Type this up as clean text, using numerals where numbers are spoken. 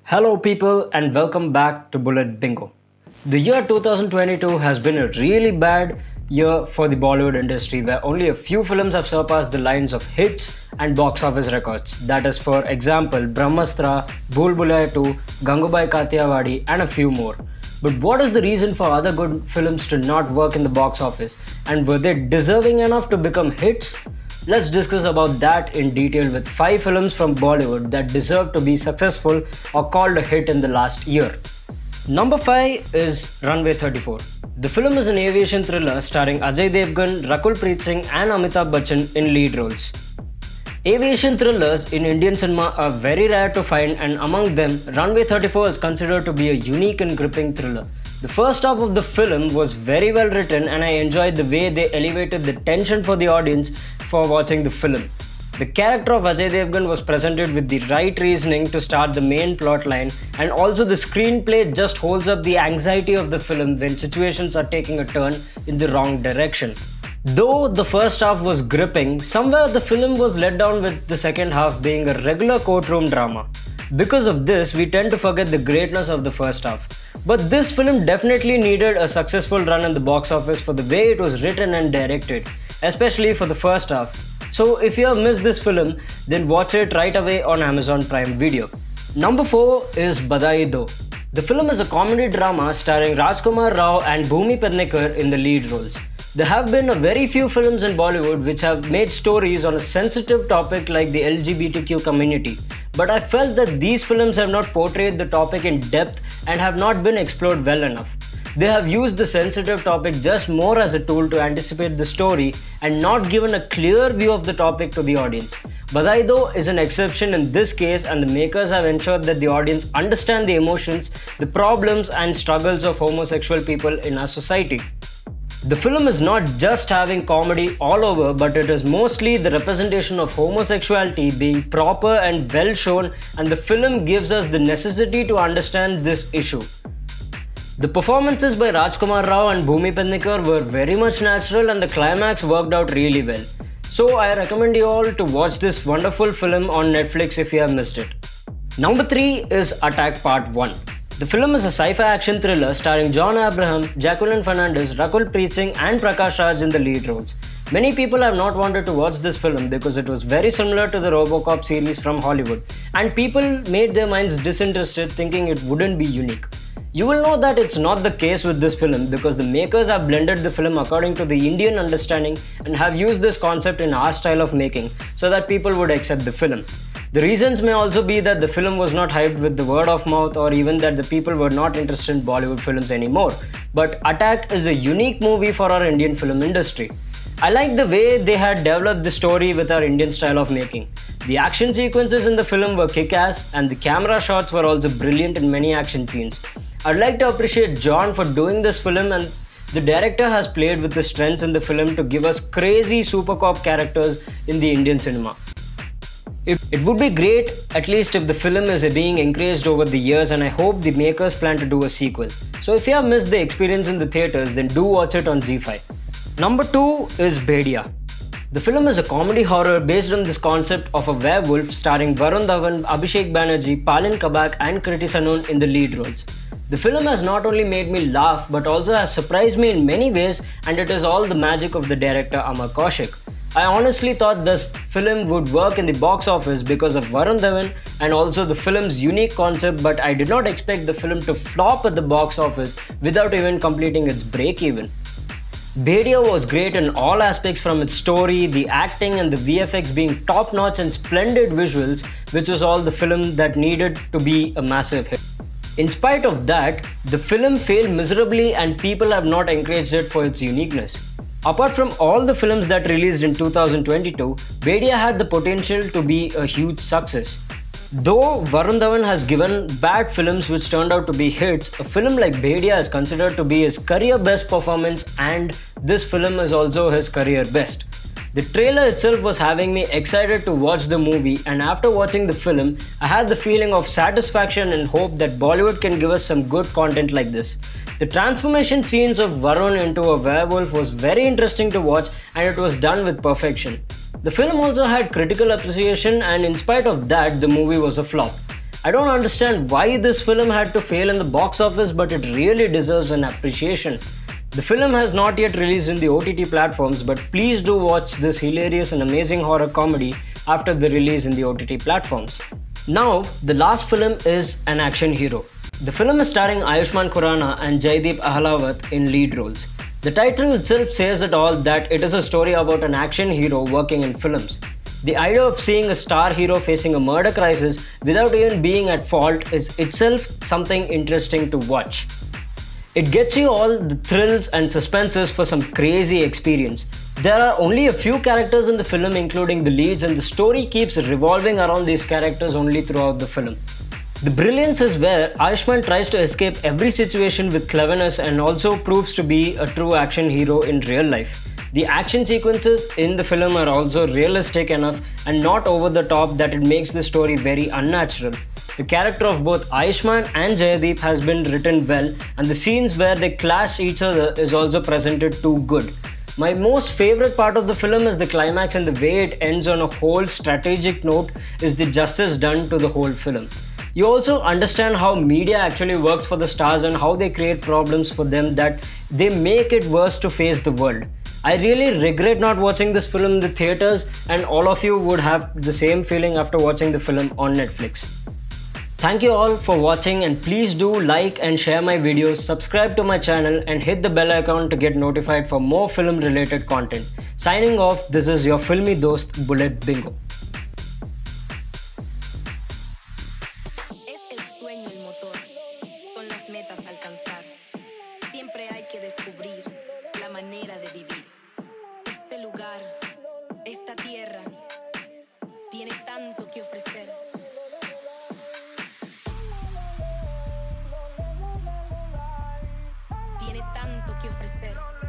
Hello, people, and welcome back to Bullet Bingo. The year 2022 has been a really bad year for the Bollywood industry, where only a few films have surpassed the lines of hits and box office records. That is, for example, Brahmastra, Bullywood 2, Gangubai Kathiawadi, and a few more. But what is the reason for other good films to not work in the box office? And were they deserving enough to become hits? Let's discuss about that in detail with 5 films from Bollywood that deserve to be successful or called a hit in the last year. Number 5 is Runway 34. The film is an aviation thriller starring Ajay Devgan, Rakul Preet Singh and Amitabh Bachchan in lead roles. Aviation thrillers in Indian cinema are very rare to find, and among them, Runway 34 is considered to be a unique and gripping thriller. The first half of the film was very well written, and I enjoyed the way they elevated the tension for the audience for watching the film. The character of Ajay Devgan was presented with the right reasoning to start the main plot line, and also the screenplay just holds up the anxiety of the film when situations are taking a turn in the wrong direction. Though the first half was gripping, somewhere the film was let down with the second half being a regular courtroom drama. Because of this, we tend to forget the greatness of the first half. But this film definitely needed a successful run in the box office for the way it was written and directed, especially for the first half. So if you have missed this film, then watch it right away on Amazon Prime Video. Number 4 is Badai Do. The film is a comedy drama starring Rajkumar Rao and Bhumi Pednekar in the lead roles. There have been a very few films in Bollywood which have made stories on a sensitive topic like the LGBTQ community, but I felt that these films have not portrayed the topic in depth and have not been explored well enough. They have used the sensitive topic just more as a tool to anticipate the story and not given a clear view of the topic to the audience. Badai Do is an exception in this case, and the makers have ensured that the audience understand the emotions, the problems and struggles of homosexual people in our society. The film is not just having comedy all over, but it is mostly the representation of homosexuality being proper and well shown, and the film gives us the necessity to understand this issue. The performances by Rajkumar Rao and Bhumi Pednekar were very much natural, and the climax worked out really well. So I recommend you all to watch this wonderful film on Netflix if you have missed it. Number 3 is Attack Part 1. The film is a sci-fi action thriller starring John Abraham, Jacqueline Fernandez, Rakul Preet Singh and Prakash Raj in the lead roles. Many people have not wanted to watch this film because it was very similar to the RoboCop series from Hollywood, and people made their minds disinterested thinking it wouldn't be unique. You will know that it's not the case with this film because the makers have blended the film according to the Indian understanding and have used this concept in our style of making so that people would accept the film. The reasons may also be that the film was not hyped with the word of mouth, or even that the people were not interested in Bollywood films anymore. But Attack is a unique movie for our Indian film industry. I like the way they had developed the story with our Indian style of making. The action sequences in the film were kick-ass, and the camera shots were also brilliant in many action scenes. I'd like to appreciate John for doing this film, and the director has played with the strengths in the film to give us crazy super cop characters in the Indian cinema. It would be great, at least if the film is being encouraged over the years, and I hope the makers plan to do a sequel. So if you have missed the experience in the theatres, then do watch it on ZEE5. Number 2 is Bhediya. The film is a comedy horror based on this concept of a werewolf starring Varun Dhawan, Abhishek Banerjee, Palin Kabak and Kriti Sanon in the lead roles. The film has not only made me laugh but also has surprised me in many ways, and it is all the magic of the director Amar Kaushik. I honestly thought this film would work in the box office because of Varun Dhawan and also the film's unique concept, but I did not expect the film to flop at the box office without even completing its break-even. Bhediya was great in all aspects, from its story, the acting and the VFX being top-notch, and splendid visuals, which was all the film that needed to be a massive hit. In spite of that, the film failed miserably and people have not encouraged it for its uniqueness. Apart from all the films that released in 2022, Bhediya had the potential to be a huge success. Though Varun Dhawan has given bad films which turned out to be hits, a film like Bhediya is considered to be his career best performance, and this film is also his career best. The trailer itself was having me excited to watch the movie, and after watching the film, I had the feeling of satisfaction and hope that Bollywood can give us some good content like this. The transformation scenes of Varun into a werewolf was very interesting to watch, and it was done with perfection. The film also had critical appreciation, and in spite of that, the movie was a flop. I don't understand why this film had to fail in the box office, but it really deserves an appreciation. The film has not yet released in the OTT platforms, but please do watch this hilarious and amazing horror comedy after the release in the OTT platforms. Now, the last film is an action hero. The film is starring Ayushmann Khurrana and Jaideep Ahlawat in lead roles. The title itself says it all, that it is a story about an action hero working in films. The idea of seeing a star hero facing a murder crisis without even being at fault is itself something interesting to watch. It gets you all the thrills and suspenses for some crazy experience. There are only a few characters in the film, including the leads, and the story keeps revolving around these characters only throughout the film. The brilliance is where Ayushmann tries to escape every situation with cleverness and also proves to be a true action hero in real life. The action sequences in the film are also realistic enough and not over the top that it makes the story very unnatural. The character of both Ayushmann and Jaideep has been written well, and the scenes where they clash each other is also presented too good. My most favorite part of the film is the climax, and the way it ends on a whole strategic note is the justice done to the whole film. You also understand how media actually works for the stars and how they create problems for them that they make it worse to face the world. I really regret not watching this film in the theaters, and all of you would have the same feeling after watching the film on Netflix. Thank you all for watching, and please do like and share my videos, subscribe to my channel and hit the bell icon to get notified for more film related content. Signing off, this is your filmy dost Bullet Bingo. Siempre hay que descubrir la manera de vivir. Este lugar, esta tierra, tiene tanto que ofrecer. Tiene tanto que ofrecer.